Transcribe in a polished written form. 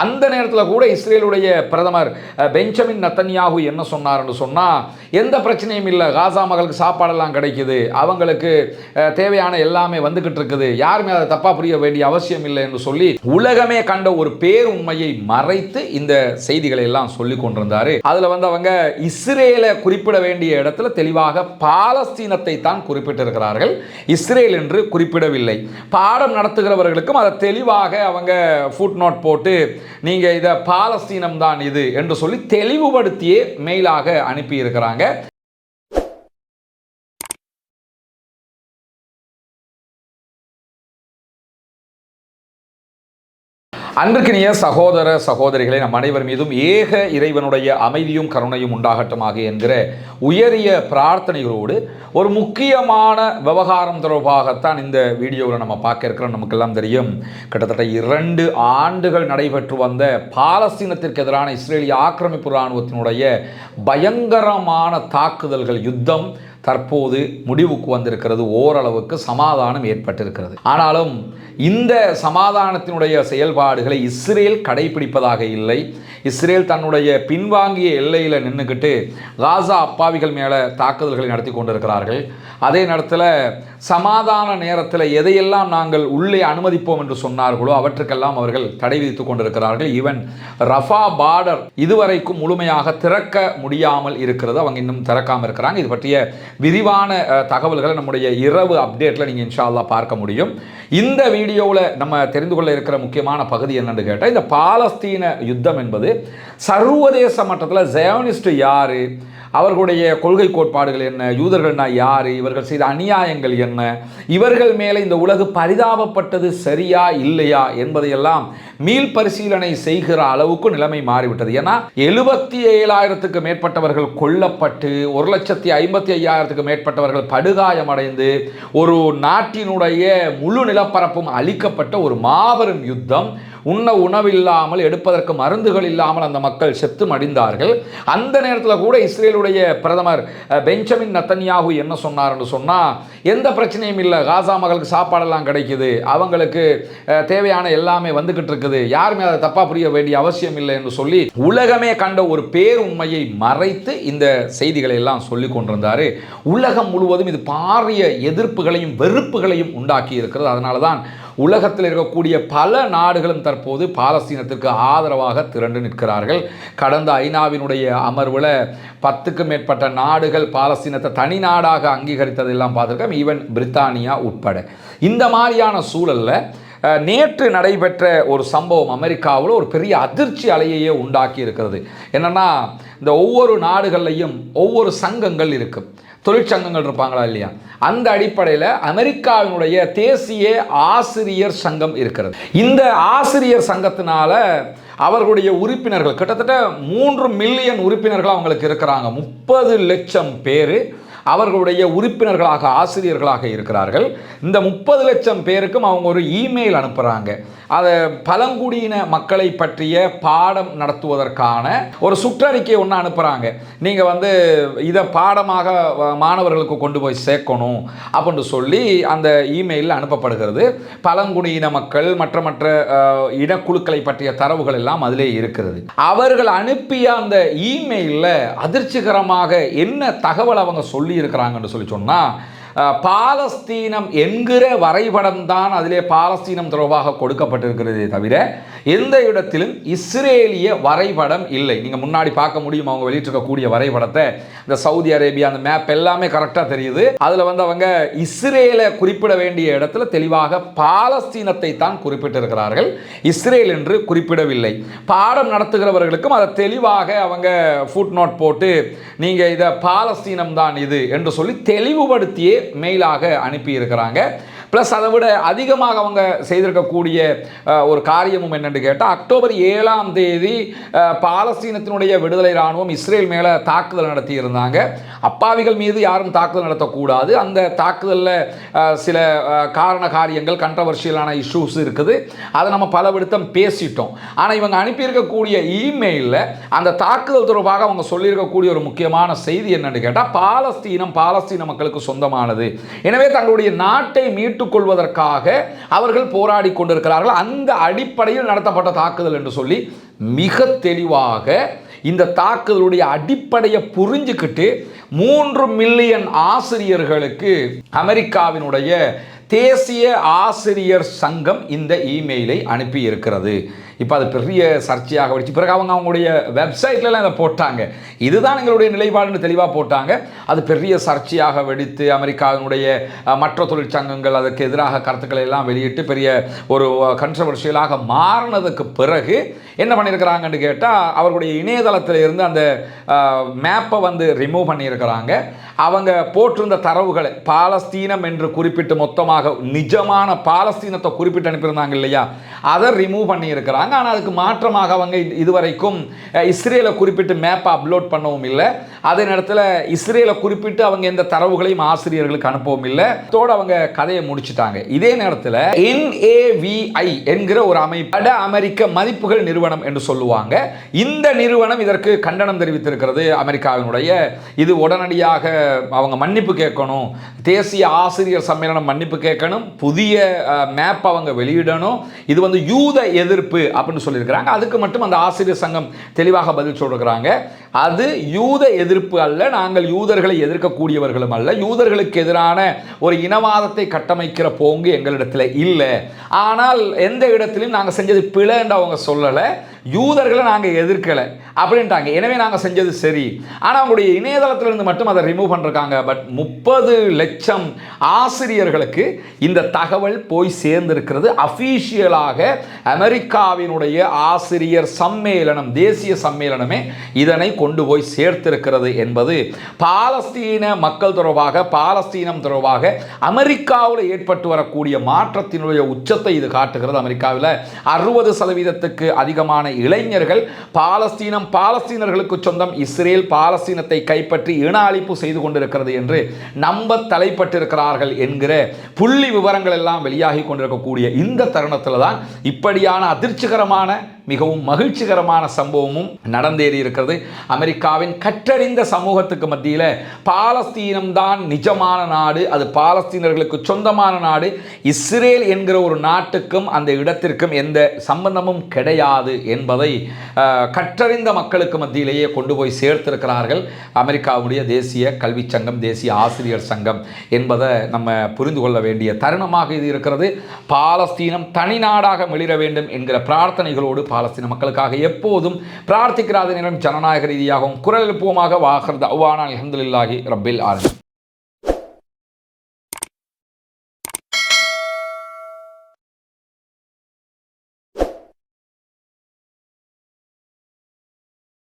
அந்த நேரத்தில் கூட இஸ்ரேலுடைய பிரதமர் பெஞ்சமின் நத்தன்யாகு என்ன சொன்னார்னு சொன்னால், எந்த பிரச்சனையும் இல்லை, காசா மக்களுக்கு சாப்பாடெல்லாம் கிடைக்குது, அவங்களுக்கு தேவையான எல்லாமே வந்துக்கிட்டு இருக்குது, யாருமே அதை தப்பாக புரிய வேண்டிய அவசியம் இல்லை என்று சொல்லி உலகமே கண்ட ஒரு பேருண்மையை மறைத்து இந்த செய்திகளை எல்லாம் சொல்லி கொண்டிருந்தார். அதில் அவங்க இஸ்ரேலை குறிப்பிட வேண்டிய இடத்துல தெளிவாக பாலஸ்தீனத்தை தான் குறிப்பிட்டிருக்கிறார்கள், இஸ்ரேல் என்று குறிப்பிடவில்லை. பாடம் நடத்துகிறவர்களுக்கும் அதை தெளிவாக அவங்க ஃபுட் நோட் போட்டு நீங்க இத பாலஸ்தீனம் தான் இது என்று சொல்லி தெளிவுபடுத்தியே மெயிலாக அனுப்பி இருக்கிறாங்க. அன்பிற்கினிய சகோதர சகோதரிகளை, நம் அனைவர் மீதும் ஏக இறைவனுடைய அமைதியும் கருணையும் உண்டாகட்டுமாக என்கிற உயரிய பிரார்த்தனைகளோடு ஒரு முக்கியமான விவகாரம் தொடர்பாகத்தான் இந்த வீடியோவில் நம்ம பார்க்க இருக்கிறோம். நமக்கெல்லாம் தெரியும், கிட்டத்தட்ட 2 ஆண்டுகள் நடைபெற்று வந்த பாலஸ்தீனத்திற்கு எதிரான இஸ்ரேலிய ஆக்கிரமிப்பு இராணுவத்தினுடைய பயங்கரமான தாக்குதல்கள், யுத்தம் தற்போது முடிவுக்கு வந்திருக்கிறது. ஓரளவுக்கு சமாதானம் ஏற்பட்டிருக்கிறது. ஆனாலும் இந்த சமாதானத்தினுடைய செயல்பாடுகளை இஸ்ரேல் கடைபிடிப்பதாக இல்லை. இஸ்ரேல் தன்னுடைய பின்வாங்கிய எல்லையில் நின்றுக்கிட்டு காசா அப்பாவிகள் மேலே தாக்குதல்களை நடத்தி கொண்டிருக்கிறார்கள். அதே நேரத்தில் சமாதான நேரத்தில் எதையெல்லாம் நாங்கள் உள்ளே அனுமதிப்போம் என்று சொன்னார்களோ அவற்றுக்கெல்லாம் அவர்கள் தடை விதித்து கொண்டிருக்கிறார்கள். ஈவன் ரஃபா பார்டர் இதுவரைக்கும் முழுமையாக திறக்க முடியாமல் இருக்கிறது. அவங்க இன்னும் திறக்காமல் இருக்கிறாங்க. இது பற்றிய விரிவான தகவல்களை நம்முடைய இரவு அப்டேட்டில் நீங்கள் இன்ஷா அல்லாஹ் பார்க்க முடியும். இந்த வீடியோவில் நம்ம தெரிந்து கொள்ள இருக்கிற முக்கியமான பகுதி என்னன்னு கேட்டால், இந்த பாலஸ்தீன யுத்தம் என்பது சர்வதேச மட்டத்தில் ஜியோனிஸ்ட் யாரு, அவர்களுடைய கொள்கை கோட்பாடுகள் என்ன, யூதர்கள்னா யார், இவர்கள் செய்த அநியாயங்கள் என்ன, இவர்கள் மேலே இந்த உலகு பரிதாபப்பட்டது சரியா இல்லையா என்பதையெல்லாம் மீள் பரிசீலனை செய்கிற அளவுக்கு நிலைமை மாறிவிட்டது. ஏன்னா 77,000க்கு மேற்பட்டவர்கள் கொல்லப்பட்டு 1,55,000க்கு மேற்பட்டவர்கள் படுகாயமடைந்து ஒரு நாட்டினுடைய முழு நிலப்பரப்பும் அளிக்கப்பட்ட ஒரு மாபெரும் யுத்தம். உண்ண உணவில்லாமல், எடுப்பதற்கு மருந்துகள் இல்லாமல் அந்த மக்கள் செத்து மடிந்தார்கள். அந்த நேரத்தில் கூட இஸ்ரேலுடைய பிரதமர் பெஞ்சமின் நத்தன்யாகு என்ன சொன்னார்னு சொன்னால், எந்த பிரச்சனையும் இல்லை, காசா மக்களுக்கு சாப்பாடெல்லாம் கிடைக்குது, அவங்களுக்கு தேவையான எல்லாமே வந்துக்கிட்டு இருக்குது, யாருமே அதை தப்பாக புரிய வேண்டிய அவசியம் இல்லை என்று சொல்லி உலகமே கண்ட ஒரு பேருண்மையை மறைத்து இந்த செய்திகளை எல்லாம் சொல்லி கொண்டிருந்தார். உலகம் முழுவதும் இது பாரிய எதிர்ப்புகளையும் வெறுப்புகளையும் உண்டாக்கி இருக்கிறது. அதனால தான் உலகத்தில் இருக்கக்கூடிய பல நாடுகளும் தற்போது பாலஸ்தீனத்திற்கு ஆதரவாக திரண்டு நிற்கிறார்கள். கடந்த ஐநாவினுடைய அமர்வில் 10க்கும் மேற்பட்ட நாடுகள் பாலஸ்தீனத்தை தனி நாடாக அங்கீகரித்ததெல்லாம் பார்த்துருக்கோம், ஈவன் பிரித்தானியா உட்பட. இந்த மாதிரியான சூழலில் நேற்று நடைபெற்ற ஒரு சம்பவம் அமெரிக்காவில் ஒரு பெரிய அதிர்ச்சி அலையையே உண்டாக்கி இருக்கிறது. என்னென்னா, இந்த ஒவ்வொரு நாடுகள்லையும் ஒவ்வொரு சங்கங்கள் இருக்குது, தொழிற்சங்கங்கள் இருப்பாங்களா இல்லையா? அந்த அடிப்படையில் அமெரிக்காவினுடைய தேசிய ஆசிரியர் சங்கம் இருக்கிறது. இந்த ஆசிரியர் சங்கத்தினால அவர்களுடைய உறுப்பினர்கள் கிட்டத்தட்ட 3 மில்லியன் உறுப்பினர்கள் அவங்களுக்கு இருக்கிறாங்க. 30 லட்சம் பேர் அவர்களுடைய உறுப்பினர்களாக, ஆசிரியர்களாக இருக்கிறார்கள். இந்த 30 லட்சம் பேருக்கும் அவங்க ஒரு இமெயில் அனுப்புகிறாங்க. அதை பழங்குடியின மக்களை பற்றிய பாடம் நடத்துவதற்கான ஒரு சுற்றறிக்கை ஒன்று அனுப்புகிறாங்க. நீங்கள் இதை பாடமாக மாணவர்களுக்கு கொண்டு போய் சேர்க்கணும் அப்படின்னு சொல்லி அந்த இமெயிலில் அனுப்பப்படுகிறது. பழங்குடியின மக்கள் மற்ற இனக்குழுக்களை பற்றிய தரவுகள் எல்லாம் அதிலே இருக்கிறது. அவர்கள் அனுப்பிய அந்த இமெயிலில் அதிர்ச்சிகரமாக என்ன தகவல் அவங்க சொல்லி இருக்கிறாங்கன்னு சொல்லி சொன்னால், பாலஸ்தீனம் என்கிற வரைபடம் தான் அதிலே பாலஸ்தீனம் தொடர்பாக கொடுக்கப்பட்டிருக்கிறதே தவிர எந்த இடத்திலும் இஸ்ரேலிய வரைபடம் இல்லை. நீங்கள் முன்னாடி பார்க்க முடியும் அவங்க வெளியிட்டிருக்கக்கூடிய வரைபடத்தை. இந்த சவுதி அரேபியா அந்த மேப் எல்லாமே கரெக்டாக தெரியுது. அதில் அவங்க இஸ்ரேலை குறிப்பிட வேண்டிய இடத்துல தெளிவாக பாலஸ்தீனத்தை தான் குறிப்பிட்டிருக்கிறார்கள், இஸ்ரேல் என்று குறிப்பிடவில்லை. பாடம் நடத்துகிறவர்களுக்கும் அதை தெளிவாக அவங்க ஃபுட் நோட் போட்டு நீங்கள் இதை பாலஸ்தீனம் தான் இது என்று சொல்லி தெளிவுபடுத்தியே மெயிலாக அனுப்பி இருக்கிறாங்க. ப்ளஸ் அதை விட அதிகமாக அவங்க செய்திருக்கக்கூடிய ஒரு காரியமும் என்னென்னு கேட்டால், அக்டோபர் 7ஆம் தேதி பாலஸ்தீனத்தினுடைய விடுதலை இராணுவம் இஸ்ரேல் மேலே தாக்குதல் நடத்தி இருந்தாங்க. அப்பாவிகள் மீது யாரும் தாக்குதல் நடத்தக்கூடாது, அந்த தாக்குதலில் சில காரண காரியங்கள், கண்ட்ரவர்ஷியலான இஷ்யூஸ் இருக்குது, அதை நம்ம பல விடுத்தம் பேசிட்டோம். ஆனால் இவங்க அனுப்பியிருக்கக்கூடிய இமெயிலில் அந்த தாக்குதல் தொடர்பாக அவங்க சொல்லியிருக்கக்கூடிய ஒரு முக்கியமான செய்தி என்னென்னு கேட்டால், பாலஸ்தீன மக்களுக்கு சொந்தமானது, எனவே தங்களுடைய நாட்டை மீட்டு மீட்டுக் கொள்வதற்காக அவர்கள் போராடி கொண்டிருக்கிறார்கள். அந்த அடிப்படையில் நடத்தப்பட்ட தாக்குதல் என்று சொல்லி மிக தெளிவாக இந்த தாக்குதலுடைய அடிப்படையை புரிஞ்சுக்கிட்டு 3 மில்லியன் ஆசிரியர்களுக்கு அமெரிக்காவினுடைய தேசிய ஆசிரியர் சங்கம் இந்த இமெயிலை அனுப்பி இருக்கிறது. இப்போ அது பெரிய சர்ச்சையாக வச்சு பிறகு அவங்களுடைய வெப்சைட்லலாம் இதை போட்டாங்க. இதுதான் எங்களுடைய நிலைப்பாடுன்னு தெளிவாக போட்டாங்க. அது பெரிய சர்ச்சையாக வெடித்து அமெரிக்காவினுடைய மற்ற தொழிற்சங்கங்கள் அதற்கு எதிராக கருத்துக்களை எல்லாம் வெளியிட்டு பெரிய ஒரு கன்ட்ரவர்ஷியலாக மாறினதுக்கு பிறகு என்ன பண்ணியிருக்கிறாங்கன்னு கேட்டால் அவர்களுடைய இணையதளத்தில் இருந்து அந்த மேப்பை ரிமூவ் பண்ணியிருக்கிறாங்க. அவங்க போட்டிருந்த தரவுகளை பாலஸ்தீனம் என்று குறிப்பிட்டு மொத்தமாக நிஜமான பாலஸ்தீனத்தை குறிப்பிட்டு அனுப்பியிருந்தாங்க இல்லையா, அதை ரிமூவ் பண்ணியிருக்கிறாங்க. ஆனால் அதுக்கு மாற்றமாக அவங்க இதுவரைக்கும் இஸ்ரேலை குறிப்பிட்டு மேப்பை அப்லோட் பண்ணவும் இல்லை. அதே நேரத்தில் இஸ்ரேலை குறிப்பிட்டு அவங்க எந்த தரவுகளையும் ஆசிரியர்களுக்கு அனுப்பவும் இல்லை. அதோடு அவங்க கதையை முடிச்சுட்டாங்க. இதே நேரத்தில் NAVI என்கிற ஒரு அமைப்பு, வட அமெரிக்க மதிப்புகள் நிறுவனம் என்று சொல்லுவாங்க. இந்த நிறுவனம் இதற்கு கண்டனம் தெரிவித்திருக்கிறது. அமெரிக்காவினுடைய இது உடனடியாக அவங்க மன்னிப்பு கேட்கணும், தேசிய ஆசிரியர் சம்மேளனம் மன்னிப்பு கேட்கணும், புதிய மேப் அவங்க வெளியிடணும், இது யூத எதிர்ப்பு அப்படின்னு சொல்லியிருக்கிறாங்க. அதுக்கு மட்டும் அந்த ஆசிரியர் சங்கம் தெளிவாக பதில் சொல்லிருக்கிறாங்க. அது யூத எதிர்ப்பு அல்ல, நாங்கள் யூதர்களை எதிர்க்கக்கூடியவர்களும் அல்ல, யூதர்களுக்கு எதிரான ஒரு இனவாதத்தை கட்டமைக்கிற போங்கு எங்களிடத்தில் இல்லை. ஆனால் எந்த இடத்திலும் நாங்கள் செஞ்சது பிழைன்னு அவங்க சொல்லலை, யூதர்களை நாங்கள் எதிர்க்கலை அப்படின்ட்டாங்க. எனவே நாங்கள் செஞ்சது சரி. ஆனால் அவங்களுடைய இணையதளத்திலிருந்து மட்டும் அதை ரிமூவ் பண்ணிருக்காங்க. பட் 30 லட்சம் ஆசிரியர்களுக்கு இந்த தகவல் போய் சேர்ந்திருக்கிறது. அஃபீஷியலாக அமெரிக்காவினுடைய ஆசிரியர் சம்மேளனம், தேசிய சம்மேளனமே இதனை கொண்டு போய் சேர்த்திருக்கிறது என்பது பாலஸ்தீன மக்கள் தொடர்பாக, பாலஸ்தீனம் தொடர்பாக அமெரிக்காவில் ஏற்பட்டு வரக்கூடிய மாற்றத்தினுடைய உச்சத்தை இது காட்டுகிறது. அமெரிக்காவில் 60% அதிகமான இளைஞர்கள் பாலஸ்தீனர்களுக்கு சொந்தம், இஸ்ரேல் பாலஸ்தீனத்தை கைப்பற்றி இன அழிப்பு செய்து கொண்டிருக்கிறது என்று நம்ப தலைப்பட்டிருக்கிறார்கள் என்கிற புள்ளி விவரங்கள் எல்லாம் வெளியாகி கொண்டிருக்கக்கூடிய இந்த தருணத்தில் தான் இப்படியான அதிர்ச்சிகரமான மிகவும் மகிழ்ச்சிகரமான சம்பவமும் நடந்தேறி இருக்கிறது. அமெரிக்காவின் கற்றறிந்த சமூகத்துக்கு மத்தியில் பாலஸ்தீனம் தான் நிஜமான நாடு, அது பாலஸ்தீனர்களுக்கு சொந்தமான நாடு, இஸ்ரேல் என்கிற ஒரு நாட்டுக்கும் அந்த இடத்திற்கும் எந்த சம்பந்தமும் கிடையாது என்பதை கற்றறிந்த மக்களுக்கு மத்தியிலேயே கொண்டு போய் சேர்த்திருக்கிறார்கள் அமெரிக்காவுடைய தேசிய கல்வி சங்கம், தேசிய ஆசிரியர் சங்கம் என்பதை நம்ம புரிந்து கொள்ள வேண்டிய தருணமாக இது இருக்கிறது. பாலஸ்தீனம் தனி நாடாக மிளிர வேண்டும் என்கிற பிரார்த்தனைகளோடு பாலஸ்தீன மக்களுக்காக எப்போதும் பிரார்த்திக்கிறாத நேரம் ஜனநாயக ரீதியாகவும் குரல் எழுப்புவோமாக. வாஹர் தஅவானா அல்ஹம்துலில்லாஹி ரப்பில் ஆலமீன்.